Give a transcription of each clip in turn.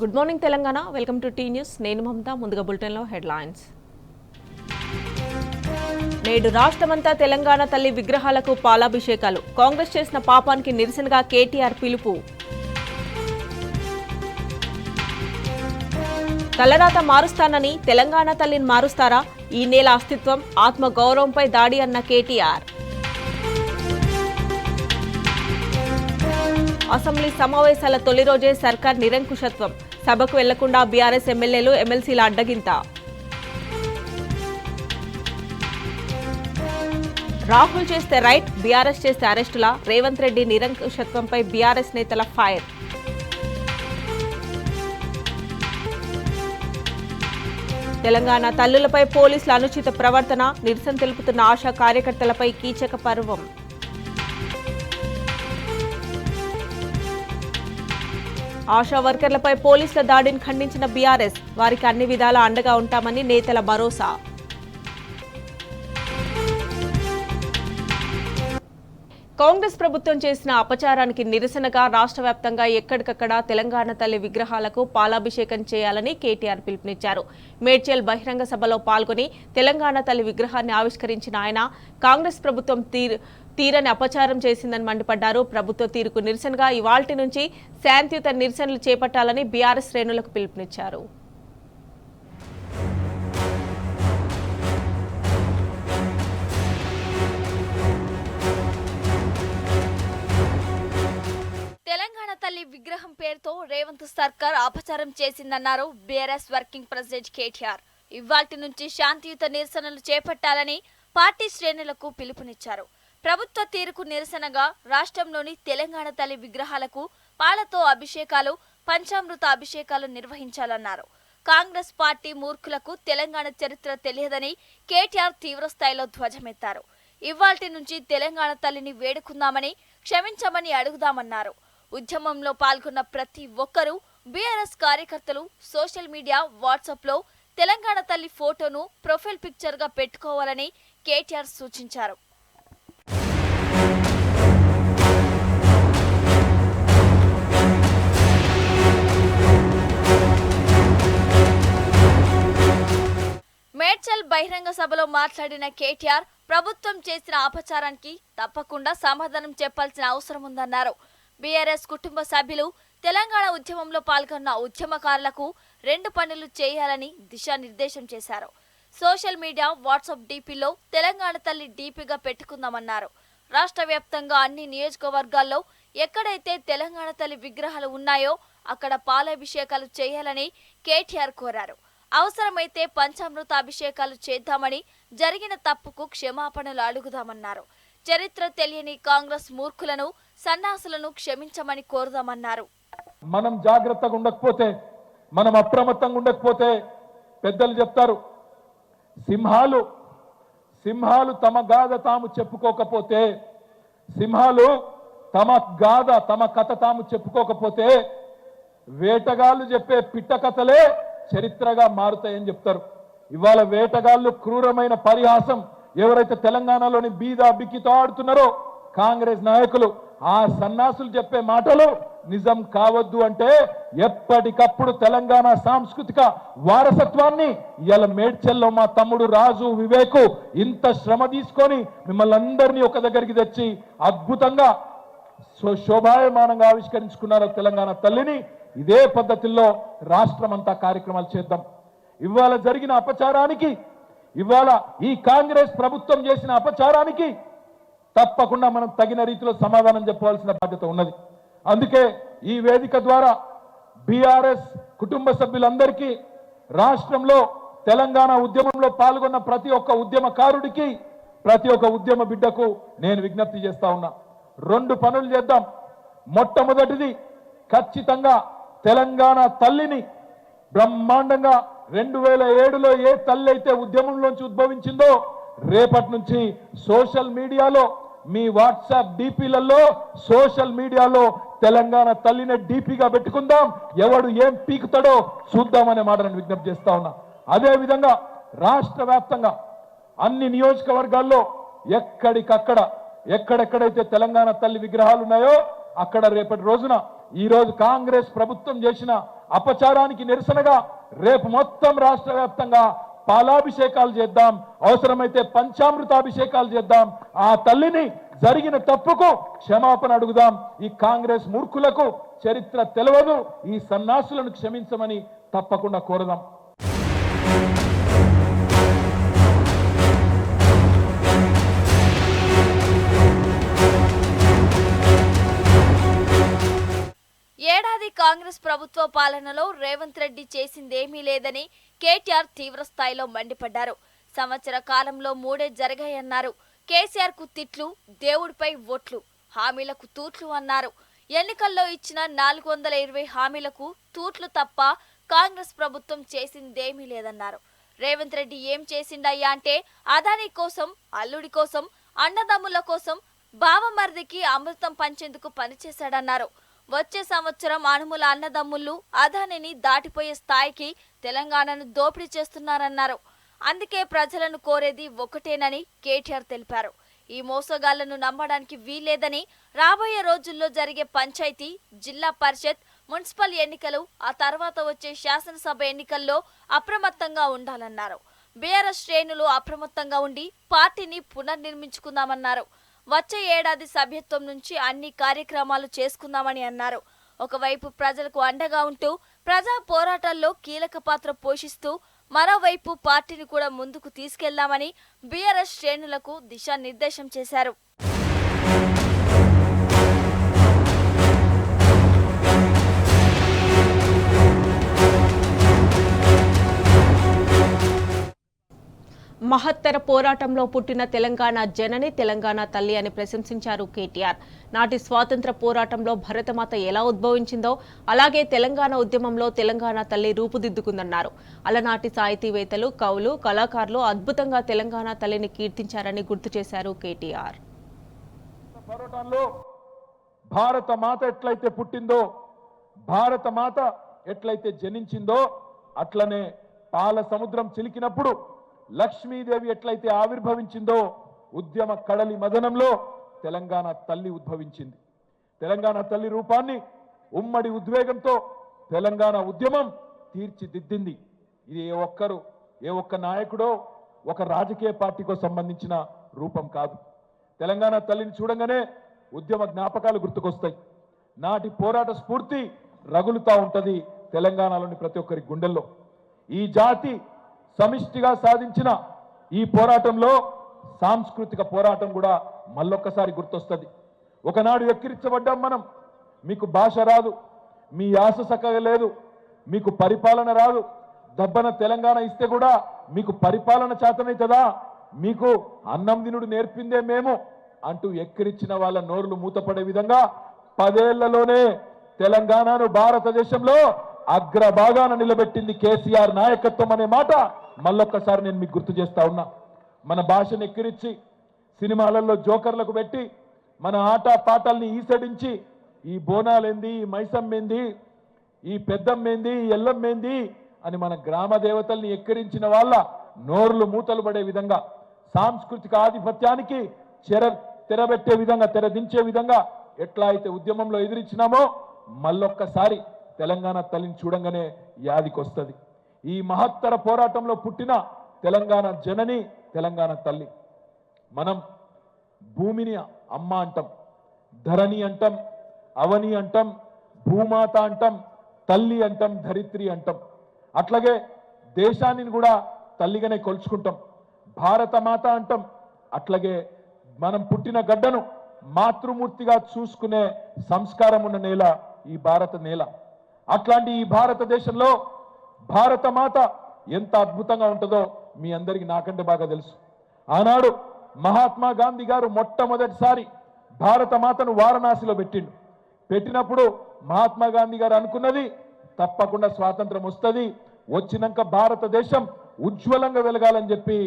Good morning Telangana. Welcome to T news. నేను మమతా. ముందుగా బులెటిన్లో హెడ్లైన్స్. నేడు రాష్ట్రమంతా తెలంగాణ తల్లి విగ్రహాలకు పాలాభిషేకాలు. కాంగ్రెస్ చేసిన పాపానికి నిరసనగా కేటీఆర్ పిలుపు. తలరాత మారుస్తానని తెలంగాణ తల్లిని మారుస్తారా? ఈ నేల అస్తిత్వం ఆత్మ గౌరవంపై దాడి అన్న కేటీఆర్. అసెంబ్లీ సమావేశాల తొలి రోజే సర్కార్ నిరంకుశత్వం. సభకు వెళ్లకుండా బీఆర్ఎస్ ఎమ్మెల్యేలు ఎమ్మెల్సీల అడ్డగింత. రాహుల్ చేస్తే రైట్, బీఆర్ఎస్ చేస్తే అరెస్టులా? రేవంత్ రెడ్డి నిరంకుశత్వంపై బీఆర్ఎస్ నేతల ఫైర్. తెలంగాణ తల్లులపై పోలీసుల అనుచిత ప్రవర్తన. నిరసన తెలుపుతున్న ఆశా కార్యకర్తలపై కీచక పర్వం. ఆశా వర్కర్లపై పోలీసుల దాడిని ఖండించిన బీఆర్ఎస్. వారికి అన్ని విధాలా అండగా ఉంటామని నేతల భరోసా. కాంగ్రెస్ ప్రభుత్వం చేసిన అపచారానికి నిరసనగా రాష్ట్ర వ్యాప్తంగా ఎక్కడికక్కడ తెలంగాణ తల్లి విగ్రహాలకు పాలాభిషేకం చేయాలని కేటీఆర్ పిలుపునిచ్చారు. మేడ్చల్ బహిరంగ సభలో పాల్గొని తెలంగాణ తల్లి విగ్రహాన్ని ఆవిష్కరించిన ఆయన కాంగ్రెస్ ప్రభుత్వం తీరని అపచారం చేసిందని మండిపడ్డారు. ప్రభుత్వ తీరుకు నిరసనగా ఇవాల్టి నుంచి శాంతియుత నిరసనలు చేపట్టాలని బీఆర్ఎస్ శ్రేణులకు పిలుపునిచ్చారు. తెలంగాణ తల్లి విగ్రహం పేరుతో రేవంత్ సర్కార్ అపచారం చేసిందన్నారు బీఆర్ఎస్ వర్కింగ్ ప్రెసిడెంట్ కేటీఆర్. ఇవాల్టి నుంచి శాంతియుత నిరసనలు చేపట్టాలని పార్టీ శ్రేణులకు పిలుపునిచ్చారు. ప్రభుత్వ తీరుకు నిరసనగా రాష్ట్రంలోని తెలంగాణ తల్లి విగ్రహాలకు పాలతో అభిషేకాలు, పంచామృత అభిషేకాలు నిర్వహించాలన్నారు. కాంగ్రెస్ పార్టీ మూర్ఖులకు తెలంగాణ చరిత్ర తెలియదని కేటీఆర్ తీవ్రస్థాయిలో ధ్వజమెత్తారు. ఇవాల్టి నుంచి తెలంగాణ తల్లిని వేడుకుందామని, క్షమించమని అడుగుదామన్నారు. ఉద్యమంలో పాల్గొన్న ప్రతి ఒక్కరూ బీఆర్ఎస్ కార్యకర్తలు సోషల్ మీడియా, వాట్సాప్లో తెలంగాణ తల్లి ఫోటోను ప్రొఫైల్ పిక్చర్గా పెట్టుకోవాలని కేటీఆర్ సూచించారు. మేడ్చల్ బహిరంగ సభలో మాట్లాడిన కేటీఆర్ ప్రభుత్వం చేసిన అపచారానికి తప్పకుండా సమాధానం చెప్పాల్సిన అవసరం ఉందన్నారు. బీఆర్ఎస్ కుటుంబ సభ్యులు తెలంగాణ ఉద్యమంలో పాల్గొన్న ఉద్యమకారులకు 2 పనులు చేయాలని దిశానిర్దేశం చేశారు. సోషల్ మీడియా, వాట్సాప్ డీపీలో తెలంగాణ తల్లి డీపీగా పెట్టుకుందామన్నారు. రాష్ట్ర వ్యాప్తంగా అన్ని నియోజకవర్గాల్లో ఎక్కడైతే తెలంగాణ తల్లి విగ్రహాలు ఉన్నాయో అక్కడ పాలాభిషేకాలు చేయాలని కేటీఆర్ కోరారు. అవసరమైతే పంచామృత అభిషేకాలు చేద్దామని, జరిగిన తప్పుకు క్షమాపణలు అడుగుదామన్నారు. చరిత్ర తెలియని కాంగ్రెస్ మూర్ఖులను, సన్నాసులను క్షమించమని కోరుదామన్నారు. మనం జాగ్రత్తగా ఉండకపోతే, మనం అప్రమత్తంగా ఉండకపోతే పెద్దలు చెప్తారు, సింహాలు తమ గాథ తాము చెప్పుకోకపోతే, సింహాలు తమ కథ తాము చెప్పుకోకపోతే వేటగాళ్ళు చెప్పే పిట్ట కథలే చరిత్రగా మారుతాయని చెప్తారు. ఇవాళ వేటగాళ్ళు క్రూరమైన పరిహాసం ఎవరైతే తెలంగాణలోని బీద బిక్కితో ఆడుతున్నారో కాంగ్రెస్ నాయకులు, ఆ సన్నాసులు చెప్పే మాటలు నిజం కావద్దు అంటే ఎప్పటికప్పుడు తెలంగాణ సాంస్కృతిక వారసత్వాన్ని ఇవాళ మేడ్చల్లో మా తమ్ముడు రాజు, వివేకు ఇంత శ్రమ తీసుకొని మిమ్మల్ని అందరినీ ఒక దగ్గరికి తెచ్చి అద్భుతంగా శోభాయమానంగా ఆవిష్కరించుకున్నారు తెలంగాణ తల్లిని. ఇదే పద్ధతిలో రాష్ట్రం అంతా కార్యక్రమాలు చేద్దాం. ఇవాళ జరిగిన అపచారానికి, ఇవాళ ఈ కాంగ్రెస్ ప్రభుత్వం చేసిన అపచారానికి తప్పకుండా మనం తగిన రీతిలో సమాధానం చెప్పవలసిన బాధ్యత ఉన్నది. అందుకే ఈ వేదిక ద్వారా బీఆర్ఎస్ కుటుంబ సభ్యులందరికీ, రాష్ట్రంలో తెలంగాణ ఉద్యమంలో పాల్గొన్న ప్రతి ఒక్క ఉద్యమకారుడికి, ప్రతి ఒక్క ఉద్యమ బిడ్డకు నేను విజ్ఞప్తి చేస్తా ఉన్నా. 2 పనులు చేద్దాం. మొట్టమొదటిది, ఖచ్చితంగా తెలంగాణ తల్లిని బ్రహ్మాండంగా 2007లో ఏ తల్లి అయితే ఉద్యమంలోంచి ఉద్భవించిందో రేపటి నుంచి సోషల్ మీడియాలో, మీ వాట్సాప్ డీపీలలో, సోషల్ మీడియాలో తెలంగాణ తల్లిని డీపీగా పెట్టుకుందాం. ఎవడు ఏం పీకుతాడో చూద్దామనే మాట నేను విజ్ఞప్తి చేస్తా ఉన్నా. అదేవిధంగా రాష్ట్ర వ్యాప్తంగా అన్ని నియోజకవర్గాల్లో ఎక్కడికక్కడ ఎక్కడెక్కడైతే తెలంగాణ తల్లి విగ్రహాలు ఉన్నాయో అక్కడ రేపటి రోజున ఈరోజు కాంగ్రెస్ ప్రభుత్వం చేసిన అపచారానికి నిరసనగా రేపు మొత్తం రాష్ట్ర వ్యాప్తంగా పాలాభిషేకాలు చేద్దాం, అవసరమైతే పంచామృతాభిషేకాలు చేద్దాం. ఆ తల్లిని జరిగిన తప్పుకు క్షమాపణ అడుగుదాం. ఈ కాంగ్రెస్ మూర్ఖులకు చరిత్ర తెలియదు, ఈ సన్నాసులను క్షమించమని తప్పకుండా కోరదాం. ఏడాది కాంగ్రెస్ ప్రభుత్వ పాలనలో రేవంత్ రెడ్డి చేసిందేమీ లేదని కేటీఆర్ తీవ్రస్థాయిలో మండిపడ్డారు. సంవత్సర కాలంలో 3 జరిగాయన్నారు. కేసీఆర్ కు తిట్లు, దేవుడిపై ఓట్లు, హామీలకు తూట్లు అన్నారు. ఎన్నికల్లో ఇచ్చిన 420 హామీలకు తూట్లు తప్ప కాంగ్రెస్ ప్రభుత్వం చేసిందేమీ లేదన్నారు. రేవంత్ రెడ్డి ఏం చేసిండయ్యా అంటే అదానీ కోసం, అల్లుడి కోసం, అన్నదమ్ముల కోసం, బావమర్దికి అమృతం పంచేందుకు పనిచేశాడన్నారు. వచ్చే సంవత్సరం అనుముల అన్నదమ్ములు అదానిని దాటిపోయే స్థాయికి తెలంగాణను దోపిడీ చేస్తున్నారన్నారు. అందుకే ప్రజలను కోరేది ఒకటేనని కేటీఆర్ తెలిపారు. ఈ మోసగాళ్లను నమ్మడానికి వీల్లేదని, రాబోయే రోజుల్లో జరిగే పంచాయతీ, జిల్లా పరిషత్, మున్సిపల్ ఎన్నికలు, ఆ తర్వాత వచ్చే శాసనసభ ఎన్నికల్లో అప్రమత్తంగా ఉండాలన్నారు. బీఆర్ఎస్ శ్రేణులు అప్రమత్తంగా ఉండి పార్టీని పునర్నిర్మించుకుందామన్నారు. వచ్చే ఏడాది సభ్యత్వం నుంచి అన్ని కార్యక్రమాలు చేసుకుందామని అన్నారు. ఒకవైపు ప్రజలకు అండగా ఉంటూ ప్రజా పోరాటాల్లో కీలక పాత్ర పోషిస్తూ మరోవైపు పార్టీని కూడా ముందుకు తీసుకెళ్లామని బీఆర్ఎస్ శ్రేణులకు దిశానిర్దేశం చేశారు. మహత్తర పోరాటంలో పుట్టిన తెలంగాణ జనని, తెలంగాణ తల్లి అని ప్రశంసించారు కేటీఆర్. నాటి స్వాతంత్ర పోరాటంలో భరతమాత ఎలా ఉద్భవించిందో అలాగే తెలంగాణ ఉద్యమంలో తెలంగాణ తల్లి రూపుదిద్దుకుందన్నారు. అలనాటి సాహితీవేత్తలు, కవులు, కళాకారులు అద్భుతంగా తెలంగాణ తల్లిని కీర్తించారని గుర్తు చేశారు కేటీఆర్. పోరాటంలో భారత మాత ఎట్లయితే పుట్టిందో, భారత మాత ఎట్లయితే జనించిందో, అట్లనే పాల సముద్రం చిలికినప్పుడు లక్ష్మీదేవి ఎట్లయితే ఆవిర్భవించిందో, ఉద్యమ కడలి మదనంలో తెలంగాణ తల్లి ఉద్భవించింది. తెలంగాణ తల్లి రూపాన్ని ఉమ్మడి ఉద్వేగంతో తెలంగాణ ఉద్యమం తీర్చిదిద్దింది. ఇది ఏ ఒక్క నాయకుడో ఒక రాజకీయ పార్టీకో సంబంధించిన రూపం కాదు. తెలంగాణ తల్లిని చూడంగానే ఉద్యమ జ్ఞాపకాలు గుర్తుకొస్తాయి. నాటి పోరాట స్ఫూర్తి రగులుతా ఉంటది తెలంగాణలోని ప్రతి ఒక్కరి గుండెల్లో. ఈ జాతి సమిష్టిగా సాధించిన ఈ పోరాటంలో సాంస్కృతిక పోరాటం కూడా మళ్ళొక్కసారి గుర్తొస్తుంది. ఒకనాడు ఎక్కిరించబడ్డాం మనం, మీకు భాష రాదు, మీ యాస చక్కగా లేదు, మీకు పరిపాలన రాదు, దబ్బన తెలంగాణ ఇస్తే కూడా మీకు పరిపాలన చేతనైతదా, మీకు అన్నం తినుడు నేర్పిందే మేము అంటూ ఎక్కిరించిన వాళ్ళ నోర్లు మూతపడే విధంగా 10 ఏళ్లలోనే తెలంగాణను భారతదేశంలో అగ్రభాగాన నిలబెట్టింది కేసీఆర్ నాయకత్వం అనే మాట మళ్ళొక్కసారి నేను మీకు గుర్తు చేస్తా ఉన్నా. మన భాషను ఎక్కిరించి సినిమాలలో జోకర్లకు పెట్టి మన ఆట పాటల్ని ఈసడించి ఈ బోనాలేంది, ఈ మైసమ్మేంది, ఈ పెద్దమ్మేంది, ఈ ఎల్లమ్మేంది అని మన గ్రామ దేవతల్ని ఎక్కిరించిన వాళ్ళ నోర్లు మూతలు పడే విధంగా, సాంస్కృతిక ఆధిపత్యానికి తెరబెట్టే విధంగా, తెరదించే విధంగా ఎట్లా అయితే ఉద్యమంలో ఎదిరించినామో మళ్ళొక్కసారి తెలంగాణ తల్లిని చూడంగానే యాదికొస్తుంది. ఈ మహత్తర పోరాటంలో పుట్టిన తెలంగాణ జనని, తెలంగాణ తల్లి. మనం భూమిని అమ్మ అంటాం, ధరణి అంటాం, అవని అంటాం, భూమాత అంటాం, తల్లి అంటాం, ధరిత్రి అంటాం. అట్లాగే దేశాన్ని కూడా తల్లిగానే కొలుచుకుంటాం, భారతమాత అంటాం. అట్లాగే మనం పుట్టిన గడ్డను మాతృమూర్తిగా చూసుకునే సంస్కారం ఉన్న నేల ఈ భారత నేల. అట్లాంటి ఈ భారతదేశంలో భారతమాత ఎంత అద్భుతంగా ఉంటుందో మీ అందరికీ నాకంటే బాగా తెలుసు. ఆనాడు మహాత్మా గాంధీ గారు మొట్టమొదటిసారి భారతమాతను వారణాసిలో పెట్టినప్పుడు మహాత్మా గాంధీ గారు అనుకున్నది తప్పకుండా స్వాతంత్రం వస్తుంది, వచ్చినాక భారతదేశం ఉజ్వలంగా వెలగాలని చెప్పి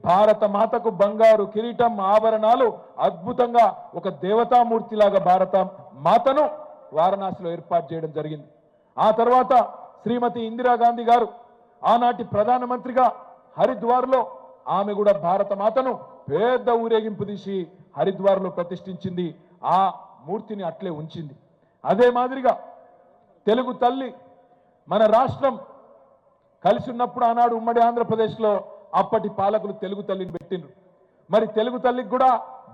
భారత మాతకు బంగారు కిరీటం, ఆభరణాలు, అద్భుతంగా ఒక దేవతామూర్తిలాగా భారత మాతను వారణాసిలో ఏర్పాటు చేయడం జరిగింది. ఆ తర్వాత శ్రీమతి ఇందిరాగాంధీ గారు ఆనాటి ప్రధానమంత్రిగా హరిద్వార్లో ఆమె కూడా భారత మాతను పెద్ద ఊరేగింపు తీసి హరిద్వార్లో ప్రతిష్ఠించింది. ఆ మూర్తిని అట్లే ఉంచింది. అదే మాదిరిగా తెలుగు తల్లి మన రాష్ట్రం కలిసి ఉన్నప్పుడు ఆనాడు ఉమ్మడి ఆంధ్రప్రదేశ్లో అప్పటి పాలకులు తెలుగు తల్లిని పెట్టిండ్రు. మరి తెలుగు తల్లికి కూడా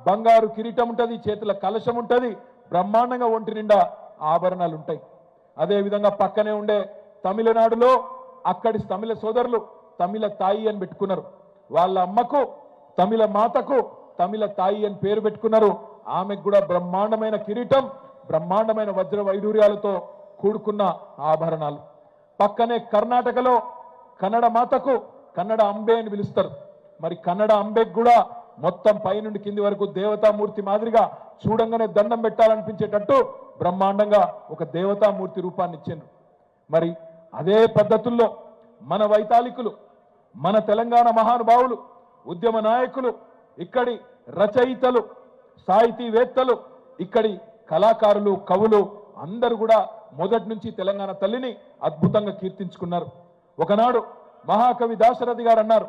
బంగారు కిరీటం ఉంటుంది, చేతుల కలశం ఉంటుంది, బ్రహ్మాండంగా ఒంటి నిండా ఆభరణాలు ఉంటాయి. అదేవిధంగా పక్కనే ఉండే తమిళనాడులో అక్కడి తమిళ సోదరులు తమిళ తాయి అని పెట్టుకున్నారు. వాళ్ళ అమ్మకు తమిళ మాతకు తమిళ తాయి అని పేరు పెట్టుకున్నారు. ఆమెకు కూడా బ్రహ్మాండమైన కిరీటం, బ్రహ్మాండమైన వజ్ర వైడూర్యాలతో కూడుకున్న ఆభరణాలు. పక్కనే కర్ణాటకలో కన్నడ మాతకు కన్నడ అంబే అని పిలుస్తారు. మరి కన్నడ అంబేకి కూడా మొత్తం పైనుండి కింది వరకు దేవతామూర్తి మాదిరిగా చూడంగానే దండం పెట్టాలనిపించేటట్టు బ్రహ్మాండంగా ఒక దేవతామూర్తి రూపాన్ని ఇచ్చిండ్రు. మరి అదే పద్ధతుల్లో మన వైతాళికులు, మన తెలంగాణ మహానుభావులు, ఉద్యమ నాయకులు, ఇక్కడి రచయితలు, సాహితీవేత్తలు, ఇక్కడి కళాకారులు, కవులు అందరూ కూడా మొదటి నుంచి తెలంగాణ తల్లిని అద్భుతంగా కీర్తించుకున్నారు. ఒకనాడు మహాకవి దాశరథి గారు అన్నారు,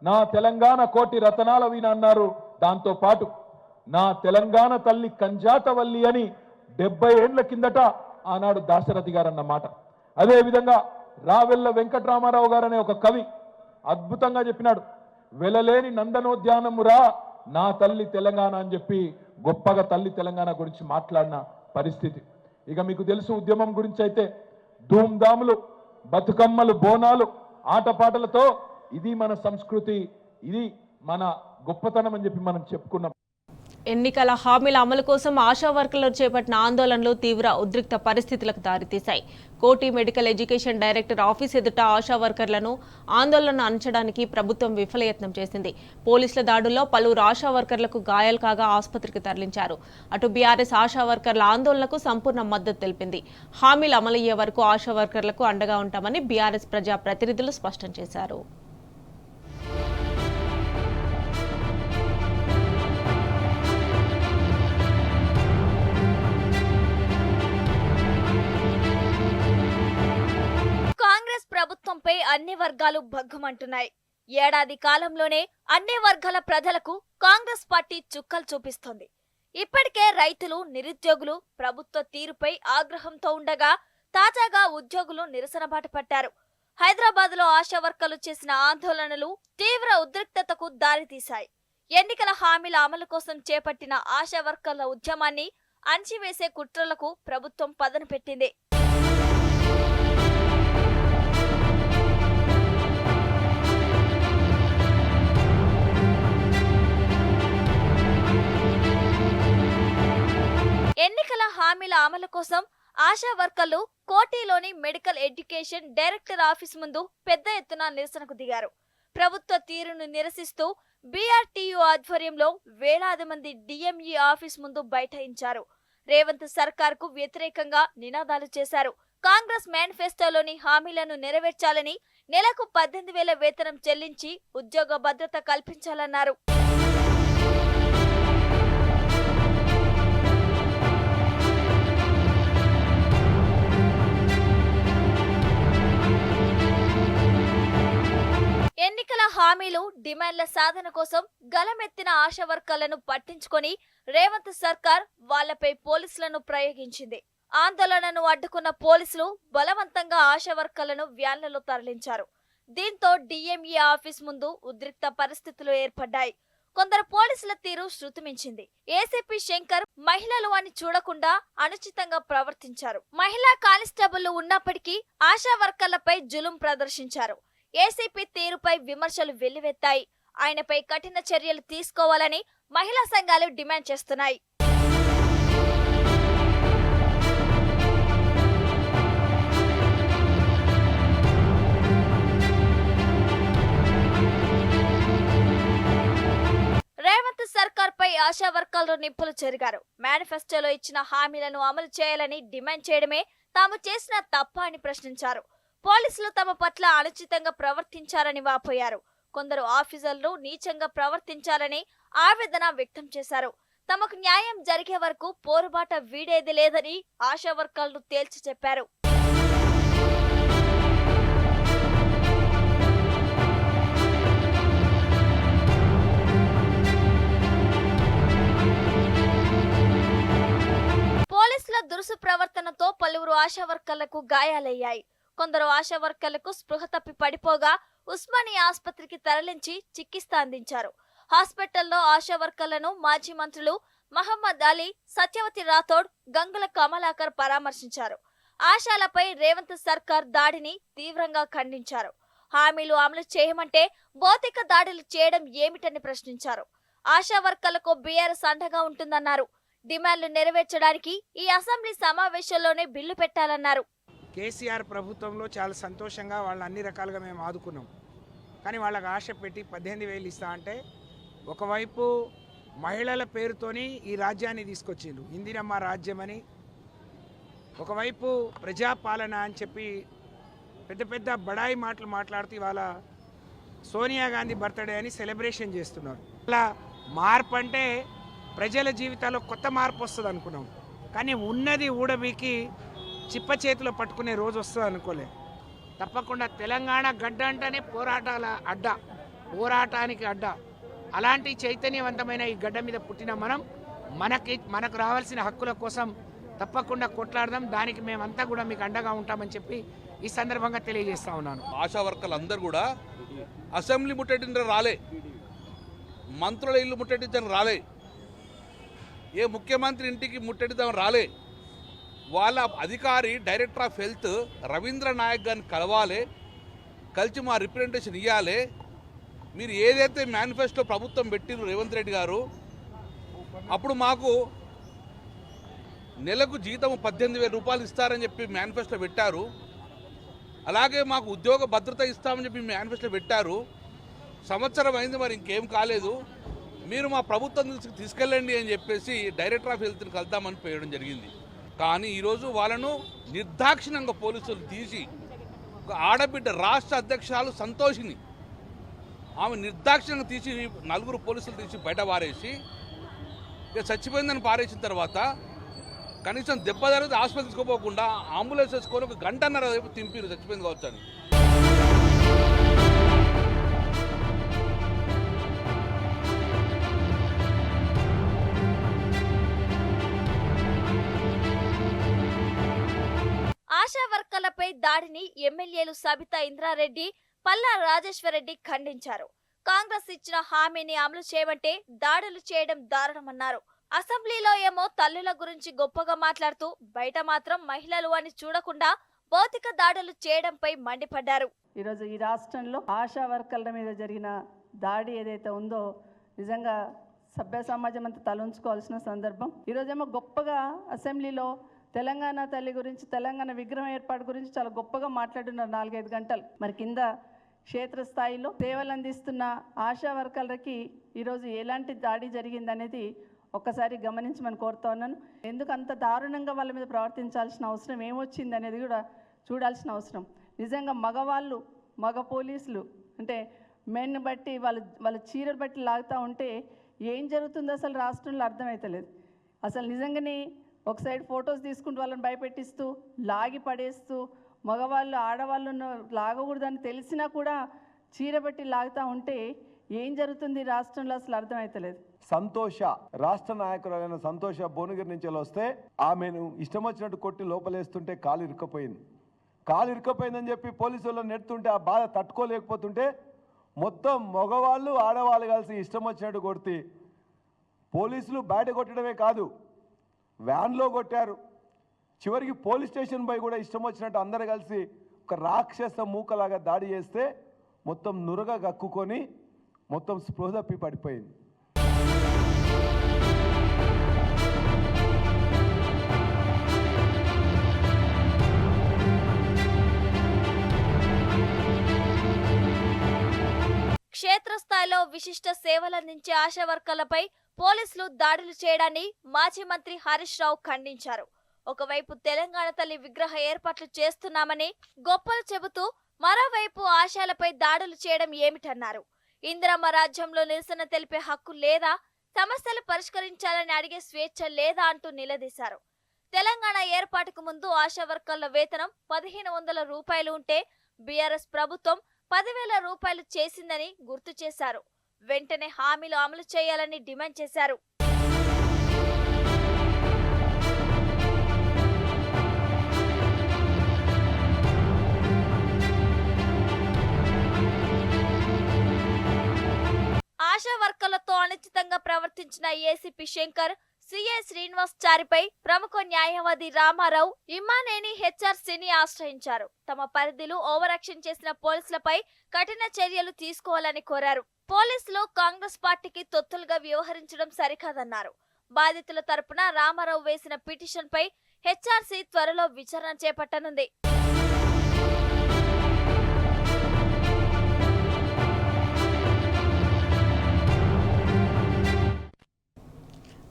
నా తెలంగాణ కోటి రతనాల వీణ అన్నారు. దాంతో పాటు నా తెలంగాణ తల్లి కంజాతవల్లి అని 70 ఏళ్ల కిందట ఆనాడు దాశరథి గారు అన్నమాట. అదేవిధంగా రావెల్ల వెంకటరామారావు గారు అనే ఒక కవి అద్భుతంగా చెప్పినాడు, వెలలేని నందనోద్యానమురా నా తల్లి తెలంగాణ అని చెప్పి గొప్పగా తల్లి తెలంగాణ గురించి మాట్లాడిన పరిస్థితి. ఇక మీకు తెలుసు ఉద్యమం గురించి అయితే ధూమ్ధాములు, బతుకమ్మలు, బోనాలు, ఆటపాటలతో ఇది మన సంస్కృతి, ఇది మన గొప్పతనం అని చెప్పి మనం చెప్పుకున్నాం. ఎన్నికల హామీల అమలు కోసం ఆశా వర్కర్లు చేపట్టిన ఆందోళనలు తీవ్ర ఉద్రిక్త పరిస్థితులకు దారితీశాయి. కోటి మెడికల్ ఎడ్యుకేషన్ డైరెక్టర్ ఆఫీస్ ఎదుట ఆశా వర్కర్లను ఆందోళన అణచడానికి ప్రభుత్వం విఫలయత్నం చేసింది. పోలీసుల దాడుల్లో పలువురు ఆశా వర్కర్లకు గాయాలు కాగా ఆసుపత్రికి తరలించారు. అటు బీఆర్ఎస్ ఆశా వర్కర్ల ఆందోళనకు సంపూర్ణ మద్దతు తెలిపింది. హామీలు అమలయ్యే వరకు ఆశా వర్కర్లకు అండగా ఉంటామని బీఆర్ఎస్ ప్రజా ప్రతినిధులు స్పష్టం చేశారు. ప్రభుత్వంపై అన్ని వర్గాలు భగ్గుమంటున్నాయి. ఏడాది కాలంలోనే అన్ని వర్గాల ప్రజలకు కాంగ్రెస్ పార్టీ చుక్కలు చూపిస్తోంది. ఇప్పటికే రైతులు, నిరుద్యోగులు ప్రభుత్వ తీరుపై ఆగ్రహంతో ఉండగా తాజాగా ఉద్యోగులు నిరసన బాట పట్టారు. హైదరాబాద్ లో ఆశా వర్కర్లు చేసిన ఆందోళనలు తీవ్ర ఉద్రిక్తతకు దారితీశాయి. ఎన్నికల హామీల అమలు కోసం చేపట్టిన ఆశా వర్కర్ల ఉద్యమాన్ని అణచివేసే కుట్రలకు ప్రభుత్వం పదును పెట్టింది. ఎన్నికల హామీల అమలు కోసం ఆశా వర్కర్లు కోటిలోని మెడికల్ ఎడ్యుకేషన్ డైరెక్టర్ ఆఫీస్ ముందు పెద్ద ఎత్తున నిరసనకు దిగారు. ప్రభుత్వ తీరును నిరసిస్తూ బీఆర్టీయూ ఆధ్వర్యంలో వేలాది మంది డిఎంఈ ఆఫీస్ ముందు బైఠాయించారు. రేవంత్ సర్కార్ కు వ్యతిరేకంగా నినాదాలు చేశారు. కాంగ్రెస్ మేనిఫెస్టోలోని హామీలను నెరవేర్చాలని, నెలకు 18,000 వేతనం చెల్లించి ఉద్యోగ భద్రత కల్పించాలన్నారు. ఎన్నికల హామీలు, డిమాండ్ల సాధన కోసం గలమెత్తిన ఆశా వర్కర్లను పట్టించుకొని రేవంత్ సర్కార్ వాళ్లపై పోలీసులను ప్రయోగించింది. ఆందోళనను అడ్డుకున్న పోలీసులు బలవంతంగా ఆశా వర్కర్లను వ్యాన్లలో తరలించారు. దీంతో డిఎంఈ ఆఫీస్ ముందు ఉద్రిక్త పరిస్థితులు ఏర్పడ్డాయి. కొందరు పోలీసుల తీరు శృతిమించింది. ఏసీపీ శంకర్ మహిళలు అని చూడకుండా అనుచితంగా ప్రవర్తించారు. మహిళా కానిస్టేబుల్ ఉన్నప్పటికీ ఆశా వర్కర్లపై జులుం ప్రదర్శించారు. ఏసీపీ తీరుపై విమర్శలు వెల్లువెత్తాయి. ఆయనపై కఠిన చర్యలు తీసుకోవాలని మహిళా సంఘాలు డిమాండ్ చేస్తున్నాయి. రేవంత్ సర్కార్ పై ఆశా వర్కర్లు నిప్పులు చెరిగారు. మేనిఫెస్టోలో ఇచ్చిన హామీలను అమలు చేయాలని డిమాండ్ చేయడమే తాము చేసిన తప్ప అని ప్రశ్నించారు. పోలీసులు తమ పట్ల అనుచితంగా ప్రవర్తించారని వాపోయారు. కొందరు ఆఫీసర్లు నీచంగా ప్రవర్తించారని ఆవేదన వ్యక్తం చేశారు. తమకు న్యాయం జరిగే వరకు పోరుబాట వీడేది లేదని ఆశా వర్కర్లు తేల్చి చెప్పారు. పోలీసుల దురుసు ప్రవర్తనతో పలువురు ఆశా వర్కర్లకు గాయాలయ్యాయి. కొందరు ఆశా వర్కర్లకు స్పృహ తప్పి పడిపోగా ఉస్మానియా ఆసుపత్రికి తరలించి చికిత్స అందించారు. హాస్పిటల్లో ఆశా వర్కర్లను మాజీ మంత్రులు మహమ్మద్ అలీ, సత్యవతి రాథోడ్, గంగుల కమలాకర్ పరామర్శించారు. ఆశాలపై రేవంత్ సర్కార్ దాడిని తీవ్రంగా ఖండించారు. హామీలు అమలు చేయమంటే భౌతిక దాడులు చేయడం ఏమిటని ప్రశ్నించారు. ఆశా వర్కర్లకు బీఆర్ఎస్ అండగా ఉంటుందన్నారు. డిమాండ్లు నెరవేర్చడానికి ఈ అసెంబ్లీ సమావేశంలోనే బిల్లు పెట్టాలన్నారు. కేసీఆర్ ప్రభుత్వంలో చాలా సంతోషంగా వాళ్ళు అన్ని రకాలుగా మేము ఆదుకున్నాం. కానీ వాళ్ళకి ఆశ పెట్టి 18,000 ఇస్తా అంటే ఒకవైపు మహిళల పేరుతోని ఈ రాజ్యాన్ని తీసుకొచ్చిండ్రు, ఇందిరమ్మ రాజ్యం అని. ఒకవైపు ప్రజాపాలన అని చెప్పి పెద్ద పెద్ద బడాయి మాటలు మాట్లాడుతూ ఇవాళ సోనియా గాంధీ బర్త్డే అని సెలబ్రేషన్ చేస్తున్నారు. అలా మార్పు అంటే ప్రజల జీవితాల్లో కొత్త మార్పు వస్తుంది అనుకున్నాం. కానీ ఉన్నది ఊడబీకి చిప్ప చేతిలో పట్టుకునే రోజు వస్తుంది అనుకోలే. తప్పకుండా తెలంగాణ గడ్డ అంటేనే పోరాటాల అడ్డ, పోరాటానికి అడ్డ. అలాంటి చైతన్యవంతమైన ఈ గడ్డ మీద పుట్టిన మనకు రావాల్సిన హక్కుల కోసం తప్పకుండా కొట్లాడదాం. దానికి మేమంతా కూడా మీకు అండగా ఉంటామని చెప్పి ఈ సందర్భంగా తెలియజేస్తా ఉన్నాను. ఆశా వర్కర్లు అందరూ కూడా అసెంబ్లీ ముట్టడించడం రాలే, మంత్రుల ఇల్లు ముట్టడించడం రాలే, ఏ ముఖ్యమంత్రి ఇంటికి ముట్టడిద్దాం రాలే. వాళ్ళ అధికారి director of health Ravindra Nayak గారిని కలవాలి, కలిసి మా రిప్రజెంటేషన్ ఇవ్వాలి. మీరు ఏదైతే మేనిఫెస్టో ప్రభుత్వం పెట్టిండ్రు రేవంత్ రెడ్డి గారు, అప్పుడు మాకు నెలకు జీతం 18,000 రూపాయలు ఇస్తారని చెప్పి మేనిఫెస్టో పెట్టారు. అలాగే మాకు ఉద్యోగ భద్రత ఇస్తామని చెప్పి మేనిఫెస్టో పెట్టారు. సంవత్సరం అయింది, మరి ఇంకేం కాలేదు. మీరు మా ప్రభుత్వం తీసుకెళ్ళండి అని చెప్పేసి డైరెక్టర్ ఆఫ్ హెల్త్ని కలుద్దామని పోయడం జరిగింది. కానీ ఈరోజు వాళ్ళను నిర్దాక్షిణ్యంగా పోలీసులు తీసి, ఒక ఆడబిడ్డ రాష్ట్ర అధ్యక్షురాలు సంతోషిని ఆమె నిర్దాక్షిణ్యంగా తీసి 4 పోలీసులు తీసి బయట పారేసి ఇక చచ్చిపోయిందని పారేసిన తర్వాత కనీసం దెబ్బ జరిగితే హాస్పిటల్ తీసుకోపోకుండా అంబులెన్స్ వేసుకొని 1 గంటన్నర వైపు తింపిరు, చచ్చిపోయింది కావచ్చు అని. ఆశా వర్కర్లపై దాడిని ఎమ్మెల్యేలు సబితా ఇంద్రారెడ్డి, పల్లా రాజేశ్వరరెడ్డి ఖండించారు. కాంగ్రెస్ ఇచ్చిన హామీని అమలు చేయమంటే దాడులు చేయడం దారుణమన్నారు. అసెంబ్లీలో ఏమో తల్లుల గురించి గొప్పగా మాట్లాడుతూ బయట మాత్రం మహిళలు అని చూడకుండా భౌతిక దాడులు చేయడంపై మండిపడ్డారు. ఈరోజు ఈ రాష్ట్రంలో ఆశా వర్కర్ల మీద జరిగిన దాడి ఏదైతే ఉందో నిజంగా సభ్య సమాజం అంతా తలంచుకోవాల్సిన సందర్భం. ఈరోజేమో గొప్పగా అసెంబ్లీలో తెలంగాణ తల్లి గురించి, తెలంగాణ విగ్రహం ఏర్పాటు గురించి చాలా గొప్పగా మాట్లాడుతున్నారు 4-5 గంటలు. మరి కింద క్షేత్రస్థాయిలో సేవలు అందిస్తున్న ఆశా వర్కర్లకి ఈరోజు ఎలాంటి దాడి జరిగిందనేది ఒక్కసారి గమనించమని కోరుతా ఉన్నాను. ఎందుకు అంత దారుణంగా వాళ్ళ మీద ప్రవర్తించాల్సిన అవసరం ఏమొచ్చింది అనేది కూడా చూడాల్సిన అవసరం. నిజంగా మగవాళ్ళు, మగ పోలీసులు అంటే మెన్ బట్టి వాళ్ళ చీరలు బట్టి లాగుతూ ఉంటే ఏం జరుగుతుందో అసలు రాష్ట్రంలో అర్థమవుతలేదు. అసలు నిజంగానే ఒక సైడ్ ఫొటోస్ తీసుకుంటూ వాళ్ళని భయపెట్టిస్తూ లాగి పడేస్తూ, మగవాళ్ళు ఆడవాళ్ళను లాగకూడదని తెలిసినా కూడా చీర బట్టి లాగుతూ ఉంటే ఏం జరుగుతుంది రాష్ట్రంలో అసలు అర్థమవుతలేదు. సంతోష రాష్ట్ర నాయకురాలైన సంతోష భువనగిరి నుంచి వస్తే ఆమెను ఇష్టం వచ్చినట్టు కొట్టి లోపలేస్తుంటే కాలు ఇరుక్కపోయిందని చెప్పి పోలీసు వాళ్ళు నెడుతుంటే ఆ బాధ తట్టుకోలేకపోతుంటే మొత్తం మగవాళ్ళు ఆడవాళ్ళు కలిసి ఇష్టం వచ్చినట్టు కొడితే పోలీసులు బయట కొట్టడమే కాదు వ్యాన్లో కొట్టారు. చివరికి పోలీస్ స్టేషన్ పై కూడా ఇష్టం వచ్చినట్టు అందరూ కలిసి ఒక రాక్షస మూకలాగా దాడి చేస్తే మొత్తం నురగ గక్కుకొని మొత్తం స్పృహ తప్పి పడిపోయింది. క్షేత్రస్థాయిలో విశిష్ట సేవలందించే ఆశా వర్కర్లపై పోలీసులు దాడులు చేయడాన్ని మాజీ మంత్రి హరీష్ రావు ఖండించారు. ఒకవైపు తెలంగాణ తల్లి విగ్రహ ఏర్పాట్లు చేస్తున్నామని గొప్పలు చెబుతూ మరోవైపు ఆశాలపై దాడులు చేయడం ఏమిటన్నారు. ఇందిరమ్మ రాజ్యంలో నిరసన తెలిపే హక్కు లేదా, సమస్యలు పరిష్కరించాలని అడిగే స్వేచ్ఛ లేదా అంటూ నిలదీశారు. తెలంగాణ ఏర్పాటుకు ముందు ఆశా వర్కర్ల వేతనం 1,500 రూపాయలు ఉంటే బీఆర్ఎస్ ప్రభుత్వం 10,000 రూపాయలు చేసిందని గుర్తు చేశారు. వెంటనే హామీలు అమలు చేయాలని డిమాండ్ చేశారు. ఆశా వర్కర్లతో అనుచితంగా ప్రవర్తించిన ఏసీపీ శంకర్, సిఐ శ్రీనివాస్ చారిపై ప్రముఖ న్యాయవాది రామారావు ఇమ్మానేని హెచ్ఆర్సీని ఆశ్రయించారు. తమ పరిధిలో ఓవరాక్షన్ చేసిన పోలీసులపై కఠిన చర్యలు తీసుకోవాలని కోరారు. పోలీసులు కాంగ్రెస్ పార్టీకి తొత్తులుగా వ్యవహరించడం సరికాదన్నారు. బాధితుల తరపున రామారావు వేసిన పిటిషన్పై హెచ్ఆర్సీ త్వరలో విచారణ చేపట్టనుంది.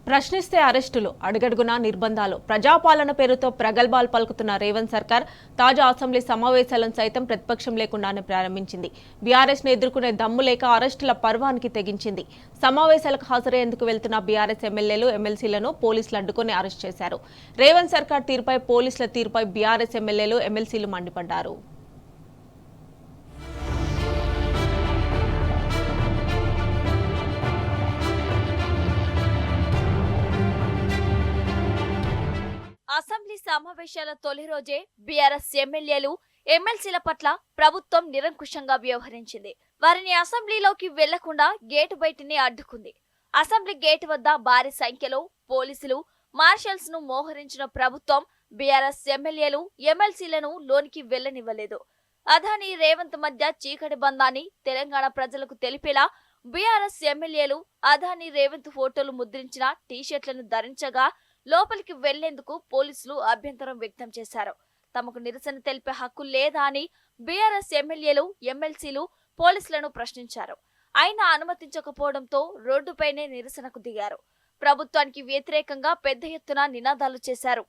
ప్రశ్నిస్తే అరెస్టులు, అడుగడుగునా నిర్బంధాలు, ప్రజాపాలన పేరుతో ప్రగల్భాలు పలుకుతున్న రేవంత్ సర్కార్ తాజా అసెంబ్లీ సమావేశాలను సైతం ప్రతిపక్షం లేకుండానే ప్రారంభించింది. బీఆర్ఎస్ ను ఎదుర్కొనే దమ్ము లేక అరెస్టుల పర్వానికి తెగించింది. సమావేశాలకు హాజరయ్యేందుకు వెళ్తున్న బీఆర్ఎస్ ఎమ్మెల్యేలు, ఎమ్మెల్సీలను పోలీసులు అడ్డుకొని అరెస్ట్ చేశారు. రేవంత్ సర్కార్ తీరుపై, పోలీసుల తీరుపై బీఆర్ఎస్ ఎమ్మెల్యేలు, ఎమ్మెల్సీలు మండిపడ్డారు. అసెంబ్లీ సమావేశాల తొలి రోజే బీఆర్ఎస్ ఎమ్మెల్యేలు, ఎమ్మెల్సీల పట్ల ప్రభుత్వం నిరంకుశంగా వ్యవహరించింది. వారిని అసెంబ్లీలోకి వెళ్లకుండా గేటు బయటనే అడ్డుకుంది. అసెంబ్లీ గేటు వద్ద భారీ సంఖ్యలో పోలీసులు, మార్షల్స్ ను మోహరించిన ప్రభుత్వం బీఆర్ఎస్ ఎమ్మెల్యేలు, ఎమ్మెల్సీలను లోనికి వెళ్లనివ్వలేదు. అదాని, రేవంత్ మధ్య చీకటి బంధాన్ని తెలంగాణ ప్రజలకు తెలిపేలా బీఆర్ఎస్ ఎమ్మెల్యేలు అదాని, రేవంత్ ఫోటోలు ముద్రించిన టీషర్ట్లను ధరించగా లోపలికి వెళ్లేందుకు పోలీసులు అభ్యంతరం వ్యక్తం చేశారు. తమకు నిరసన తెలిపే హక్కు లేదా అని బీఆర్ఎస్ ఎమ్మెల్యేలు, ఎమ్మెల్సీలు పోలీసులను ప్రశ్నించారు. అయినా అనుమతించకపోవడంతో రోడ్డుపైనే నిరసనకు దిగారు. ప్రభుత్వానికి వ్యతిరేకంగా పెద్ద ఎత్తున నినాదాలు చేశారు.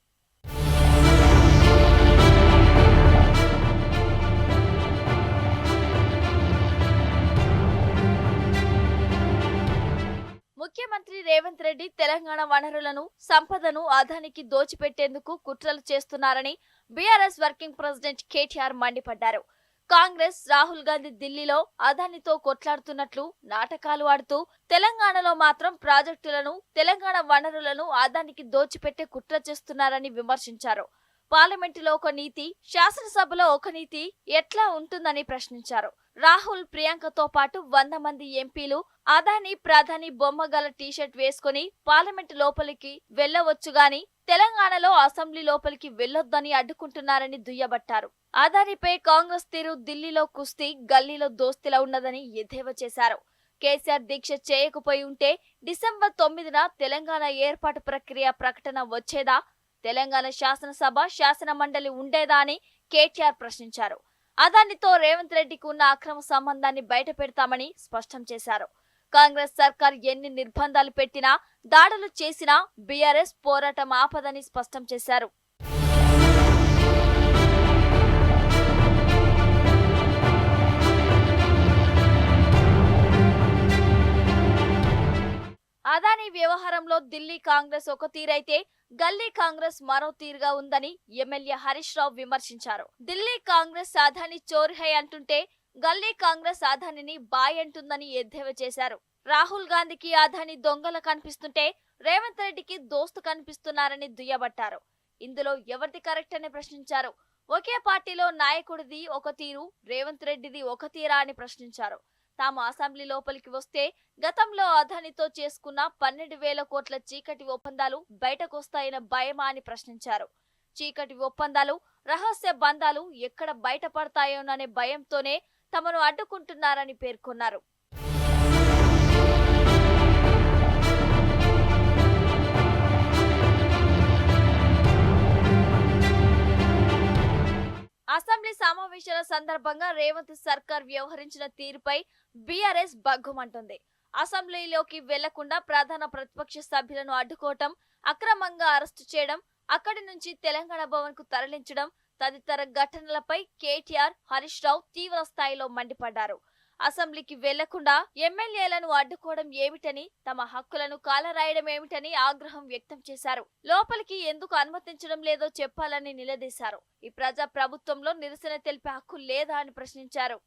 ముఖ్యమంత్రి రేవంత్ రెడ్డి తెలంగాణ వనరులను, సంపదను అదానికి దోచిపెట్టేందుకు కుట్రలు చేస్తున్నారని బీఆర్ఎస్ వర్కింగ్ ప్రెసిడెంట్ కేటీఆర్ మండిపడ్డారు. కాంగ్రెస్, రాహుల్ గాంధీ ఢిల్లీలో అదానితో కొట్లాడుతున్నట్లు నాటకాలు ఆడుతూ తెలంగాణలో మాత్రం ప్రాజెక్టులను, తెలంగాణ వనరులను అదానికి దోచిపెట్టే కుట్ర చేస్తున్నారని విమర్శించారు. పార్లమెంటులో ఒక నీతి, శాసనసభలో ఒక నీతి ఎట్లా ఉంటుందని ప్రశ్నించారు. రాహుల్, ప్రియాంకతో పాటు 100 మంది ఎంపీలు అదాని, ప్రధాని బొమ్మ గల టీషర్ట్ వేసుకుని పార్లమెంటు లోపలికి వెళ్లవచ్చు గాని తెలంగాణలో అసెంబ్లీ లోపలికి వెళ్లొద్దని అడ్డుకుంటున్నారని దుయ్యబట్టారు. అదానిపై కాంగ్రెస్ తీరు ఢిల్లీలో కుస్తీ, గల్లీలో దోస్తిలా ఉన్నదని ఎద్దేవా చేశారు. కేసీఆర్ దీక్ష చేయకపోయి ఉంటే డిసెంబర్ 9న తెలంగాణ ఏర్పాటు ప్రక్రియ ప్రకటన వచ్చేదా? తెలంగాణ శాసనసభ, శాసన మండలి ఉండేదా అని కేటీఆర్ ప్రశ్నించారు. అదానితో రేవంత్ రెడ్డికి ఉన్న అక్రమ సంబంధాన్ని బయట పెడతామని స్పష్టం చేశారు. కాంగ్రెస్ సర్కార్ ఎన్ని నిర్బంధాలు పెట్టినా, దాడులు చేసినా బీఆర్ఎస్ పోరాటం ఆపదని స్పష్టం చేశారు. అదాని వ్యవహారంలో ఢిల్లీ కాంగ్రెస్ ఒక తీరైతే గల్లీ కాంగ్రెస్ మరో తీరుగా ఉందని ఎమ్మెల్యే హరీష్ రావు విమర్శించారు. ఢిల్లీ కాంగ్రెస్ అదాని చోరీ హై అంటుంటే గల్లీ కాంగ్రెస్ అదానిని బాయ్ అంటుందని ఎద్దేవా చేశారు. రాహుల్ గాంధీకి అదాని దొంగల కనిపిస్తుంటే రేవంత్ రెడ్డికి దోస్తు కనిపిస్తున్నారని దుయ్యబట్టారు. ఇందులో ఎవరిది కరెక్ట్ అని ప్రశ్నించారు. ఒకే పార్టీలో నాయకుడిది ఒక తీరు, రేవంత్ రెడ్డిది ఒక తీరా అని ప్రశ్నించారు. తాము అసెంబ్లీ లోపలికి వస్తే గతంలో అదానితో చేసుకున్న 12,000 కోట్ల చీకటి ఒప్పందాలు బయటకొస్తాయన్న భయమా అని ప్రశ్నించారు. చీకటి ఒప్పందాలు, రహస్య బంధాలు ఎక్కడ బయటపడతాయోననే భయంతోనే తమను అడ్డుకుంటున్నారని పేర్కొన్నారు. అసెంబ్లీ సమావేశాల సందర్భంగా రేవంత్ సర్కార్ వ్యవహరించిన తీరుపై బీఆర్ఎస్ బగ్గుమంటుంది. అసెంబ్లీలోకి వెళ్లకుండా ప్రధాన ప్రతిపక్ష సభ్యులను అడ్డుకోవటం, అక్రమంగా అరెస్టు చేయడం, అక్కడి నుంచి తెలంగాణ భవన్ కు తరలించడం తదితర ఘటనలపై కేటీఆర్, హరీష్ రావు తీవ్ర స్థాయిలో మండిపడ్డారు. అసెంబ్లీకి వెళ్లకుండా ఎమ్మెల్యేలను అడ్డుకోవడం ఏమిటని, తమ హక్కులను కాలరాయడం ఏమిటని ఆగ్రహం వ్యక్తం చేశారు. లోపలికి ఎందుకు అనుమతించడం లేదో చెప్పాలని నిలదీశారు. ఈ ప్రజా ప్రభుత్వంలో నిరసన తెలిపే హక్కు లేదా అని ప్రశ్నించారు.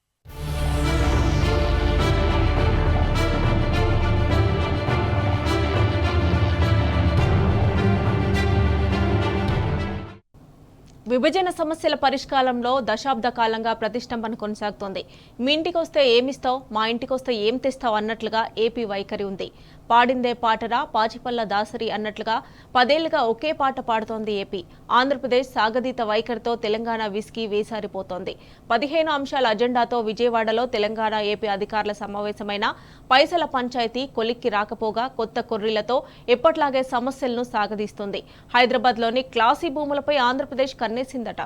విభజన సమస్యల పరిష్కారంలో దశాబ్ద కాలంగా ప్రతిష్టంభన కొనసాగుతోంది. మీ ఇంటికి వస్తే ఏమిస్తావు, మా ఇంటికి వస్తే ఏం తెస్తావు అన్నట్లుగా ఏపీ వైఖరి ఉంది. పాడిందే పాటరా పాచిపల్ల దాసరి అన్నట్లుగా 10 ఏళ్లుగా ఒకే పాట పాడుతోంది ఏపీ. ఆంధ్రప్రదేశ్ సాగదీత వైఖరితో తెలంగాణ విసిగి వేసారిపోతోంది. 15 అంశాల అజెండాతో విజయవాడలో తెలంగాణ ఏపీ అధికారుల సమావేశమైన పైసల పంచాయతీ కొలిక్కి రాకపోగా కొత్త కొర్రీలతో ఎప్పట్లాగే సమస్యలను సాగదీస్తుంది. హైదరాబాద్లోని క్లాసీ భూములపై ఆంధ్రప్రదేశ్ కన్నేసిందట.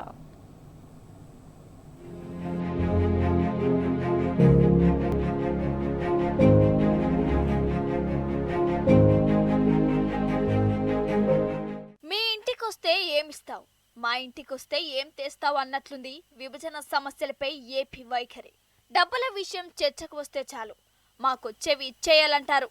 మీ ఇంటికొస్తే ఏమిస్తావు, మా ఇంటికొస్తే ఏం తెస్తావు అన్నట్లుంది విభజన సమస్యలపై ఏపీ వైఖరి. డబ్బుల విషయం చర్చకు వస్తే చాలు, మాకొచ్చేవి ఇచ్చేయాలంటారు.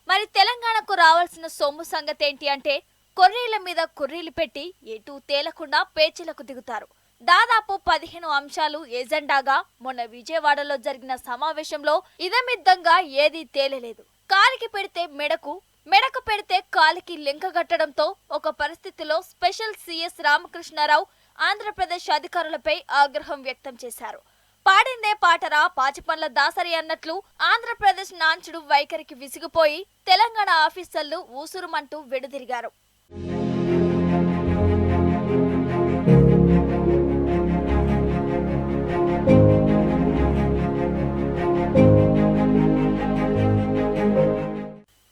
మరి తెలంగాణకు రావాల్సిన సొమ్ము సంగతేంటి అంటే కొర్రీల మీద కొర్రీలు పెట్టి ఎటూ తేలకుండా పేచీలకు దిగుతారు. దాదాపు 15 అంశాలు ఎజెండాగా మొన్న విజయవాడలో జరిగిన సమావేశంలో ఇదమిద్దంగా ఏదీ తేలలేదు. కాలికి పెడితే మెడకు, మెడకు పెడితే కాలికి లెంకగట్టడంతో ఒక పరిస్థితిలో స్పెషల్ సిఎస్ రామకృష్ణారావు ఆంధ్రప్రదేశ్ అధికారులపై ఆగ్రహం వ్యక్తం చేశారు. పాడిందే పాటరా పాచిపండ్ల దాసరి అన్నట్లు ఆంధ్రప్రదేశ్ నాంచుడు వైఖరికి విసిగిపోయి తెలంగాణ ఆఫీసర్లు ఊసురుమంటూ వెనుదిరిగారు.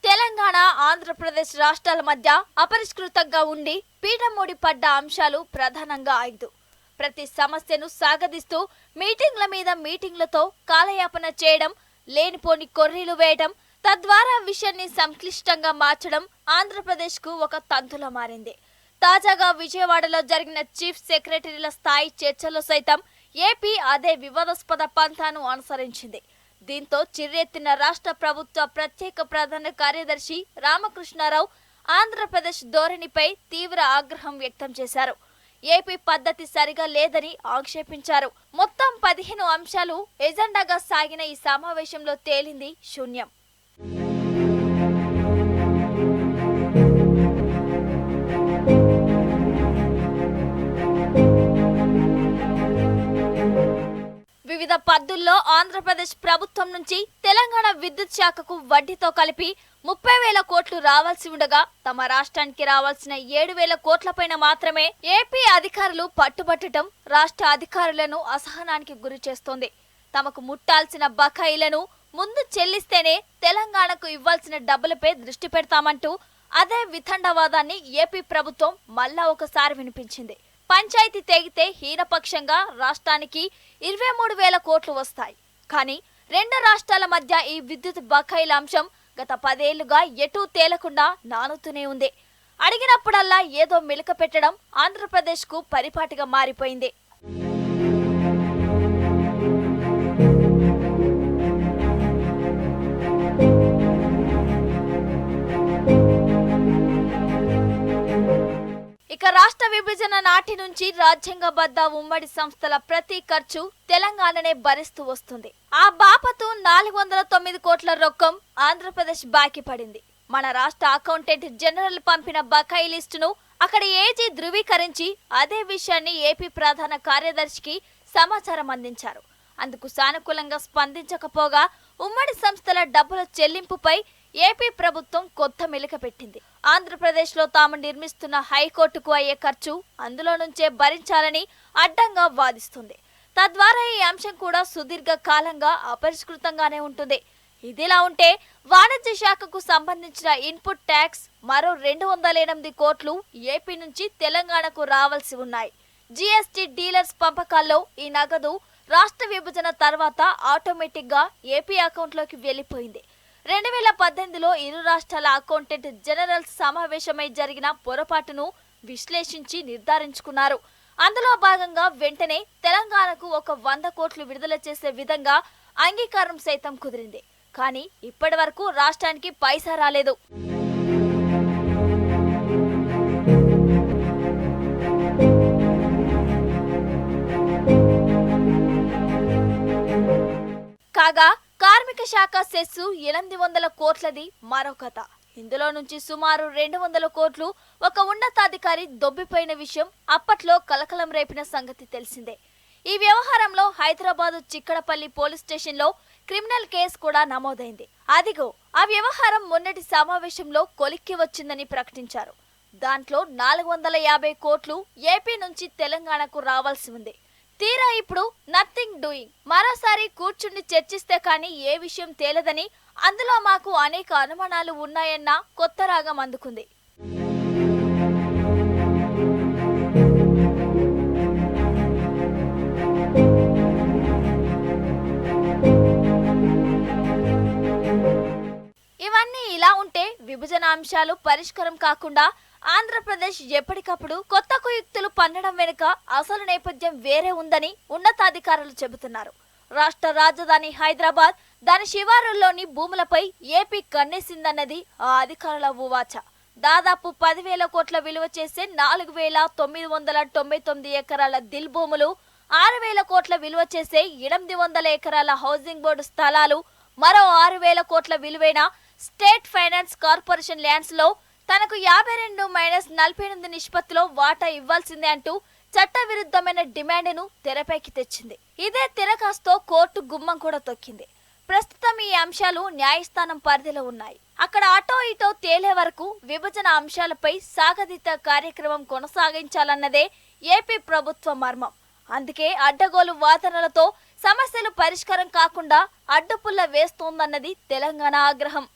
తెలంగాణ ఆంధ్రప్రదేశ్ రాష్ట్రాల మధ్య అపరిష్కృతంగా ఉండి పీఠమూడి పడ్డ అంశాలు ప్రధానంగా 5. ప్రతి సమస్యను సాగదీస్తూ మీటింగ్ల మీద మీటింగ్లతో కాలయాపన చేయడం, లేనిపోని కొర్రీలు వేయడం, తద్వారా విషయాన్ని సంక్లిష్టంగా మార్చడం ఆంధ్రప్రదేశ్కు ఒక తంతులా మారింది. తాజాగా విజయవాడలో జరిగిన చీఫ్ సెక్రటరీల స్థాయి చర్చలో సైతం ఏపీ అదే వివాదాస్పద పంథాను అనుసరించింది. దీంతో చిర్రెత్తిన రాష్ట్ర ప్రభుత్వ ప్రత్యేక ప్రధాన కార్యదర్శి రామకృష్ణారావు ఆంధ్రప్రదేశ్ ధోరణిపై తీవ్ర ఆగ్రహం వ్యక్తం చేశారు. ఏపీ పద్ధతి సరిగా లేదని ఆక్షేపించారు. మొత్తం 15 అంశాలు ఎజెండాగా సాగిన ఈ సమావేశంలో తేలింది శూన్యం. వివిధ పద్ధతుల్లో ఆంధ్రప్రదేశ్ ప్రభుత్వం నుంచి తెలంగాణ విద్యుత్ శాఖకు వడ్డీతో కలిపి 30,000 కోట్లు రావాల్సి ఉండగా తమ రాష్ట్రానికి రావాల్సిన 7,000 కోట్లపైన మాత్రమే ఏపీ అధికారులు పట్టుబట్టడం రాష్ట్ర అధికారులను అసహనానికి గురి చేస్తోంది. తమకు ముట్టాల్సిన బకాయిలను ముందు చెల్లిస్తేనే తెలంగాణకు ఇవ్వాల్సిన డబ్బులపై దృష్టి పెడతామంటూ అదే వితండవాదాన్ని ఏపీ ప్రభుత్వం మళ్ళా ఒకసారి వినిపించింది. పంచాయతీ తెగితే హీనపక్షంగా రాష్ట్రానికి 23,000 కోట్లు వస్తాయి. కానీ 2 రాష్ట్రాల మధ్య ఈ విద్యుత్ బకాయిల అంశం గత 10 ఏళ్లుగా ఎటూ తేలకుండా నానుతూనే ఉంది. అడిగినప్పుడల్లా ఏదో మెలిక పెట్టడం ఆంధ్రప్రదేశ్కు పరిపాటిగా మారిపోయింది. ఇక రాష్ట్ర విభజన నాటి నుంచి రాజ్యాంగబద్ధ ఉమ్మడి సంస్థల ప్రతి ఖర్చు తెలంగాణనే భరిస్తూ వస్తుంది. ఆ బాపతు 409 కోట్ల రొక్కం ఆంధ్రప్రదేశ్ బాకీ పడింది. మన రాష్ట్ర అకౌంటెంట్ జనరల్ పంపిన బకాయి లిస్టును అక్కడ ఏజీ ధృవీకరించి అదే విషయాన్ని ఏపీ ప్రధాన కార్యదర్శికి సమాచారం అందించారు. అందుకు సానుకూలంగా స్పందించకపోగా ఉమ్మడి సంస్థల డబ్బుల చెల్లింపుపై ఏపీ ప్రభుత్వం కొత్త మెలిక పెట్టింది. ఆంధ్రప్రదేశ్లో తాము నిర్మిస్తున్న హైకోర్టుకు అయ్యే ఖర్చు అందులో నుంచే భరించాలని అడ్డంగా వాదిస్తుంది. తద్వారా ఈ అంశం కూడా సుదీర్ఘ కాలంగా అపరిష్కృతంగానే ఉంటుంది. ఇదిలా ఉంటే వాణిజ్య శాఖకు సంబంధించిన ఇన్పుట్ ట్యాక్స్ మరో 208 కోట్లు ఏపీ నుంచి తెలంగాణకు రావాల్సి ఉన్నాయి. జీఎస్టీ డీలర్స్ పంపకాల్లో ఈ నగదు రాష్ట్ర విభజన తర్వాత ఆటోమేటిక్ గా ఏపీ అకౌంట్లోకి వెళ్లిపోయింది. 2018లో ఇరు రాష్ట్రాల అకౌంటెంట్ జనరల్స్ సమావేశమై జరిగిన పొరపాటును విశ్లేషించి నిర్ధారించుకున్నారు. అందులో భాగంగా వెంటనే తెలంగాణకు ఒక 100 కోట్లు విడుదల చేసే విధంగా అంగీకారం సైతం కుదిరింది. కానీ ఇప్పటి వరకు రాష్ట్రానికి పైసా రాలేదు. కాగా కార్మిక శాఖ సెస్సు 800 కోట్లది మరో కథ. ఇందులో నుంచి సుమారు 200 కోట్లు ఒక ఉన్నతాధికారి దొబ్బిపోయిన విషయం అప్పట్లో కలకలం రేపిన సంగతి తెలిసిందే. ఈ వ్యవహారంలో హైదరాబాద్ చిక్కడపల్లి పోలీస్ స్టేషన్లో క్రిమినల్ కేసు కూడా నమోదైంది. అదిగో ఆ వ్యవహారం మొన్నటి సమావేశంలో కొలిక్కి వచ్చిందని ప్రకటించారు. దాంట్లో 450 కోట్లు ఏపీ నుంచి తెలంగాణకు రావాల్సి ఉంది. తీరా ఇప్పుడు నథింగ్ డూయింగ్. మరోసారి కూర్చుని చర్చిస్తే కానీ ఏ విషయం తేలదని, అందులో మాకు అనేక అనుమానాలు ఉన్నాయన్న కొత్త రాగం అందుకుంది. ఇవన్నీ ఇలా ఉంటే విభజన అంశాలు పరిష్కారం కాకుండా ఆంధ్రప్రదేశ్ ఎప్పటికప్పుడు కొత్త కుయుక్తులు పన్నడం వెనుక అసలు నేపథ్యం వేరే ఉందని ఉన్నతాధికారులు చెబుతున్నారు. రాష్ట్ర రాజధాని హైదరాబాద్, దాని శివారుల్లోని భూములపై ఏపీ కన్నేసిందన్నది ఆ అధికారుల ఊవాచ. దాదాపు 10,000 కోట్ల విలువ చేసే 4,999 ఎకరాల దిల్ భూములు, 6,000 కోట్ల విలువ చేసే 800 ఎకరాల హౌసింగ్ బోర్డు స్థలాలు, మరో 6,000 కోట్ల విలువైన స్టేట్ ఫైనాన్స్ కార్పొరేషన్ ల్యాండ్స్ లో తనకు 52-48 నిష్పత్తిలో వాటా ఇవ్వాల్సిందే అంటూ చట్టవిరుద్ధమైన డిమాండ్ను తెరపైకి తెచ్చింది. ఇదే తిరకాస్తో కోర్టు గుమ్మం కూడా తొక్కింది. ప్రస్తుతం ఈ అంశాలు న్యాయస్థానం పరిధిలో ఉన్నాయి. అక్కడ అటో ఇటో తేలే వరకు విభజన అంశాలపై సాగదీత కార్యక్రమం కొనసాగించాలన్నదే ఏపీ ప్రభుత్వ మర్మం. అందుకే అడ్డగోలు వాదనలతో సమస్యలు పరిష్కారం కాకుండా అడ్డుపుల్ల వేస్తోందన్నది తెలంగాణ ఆగ్రహం.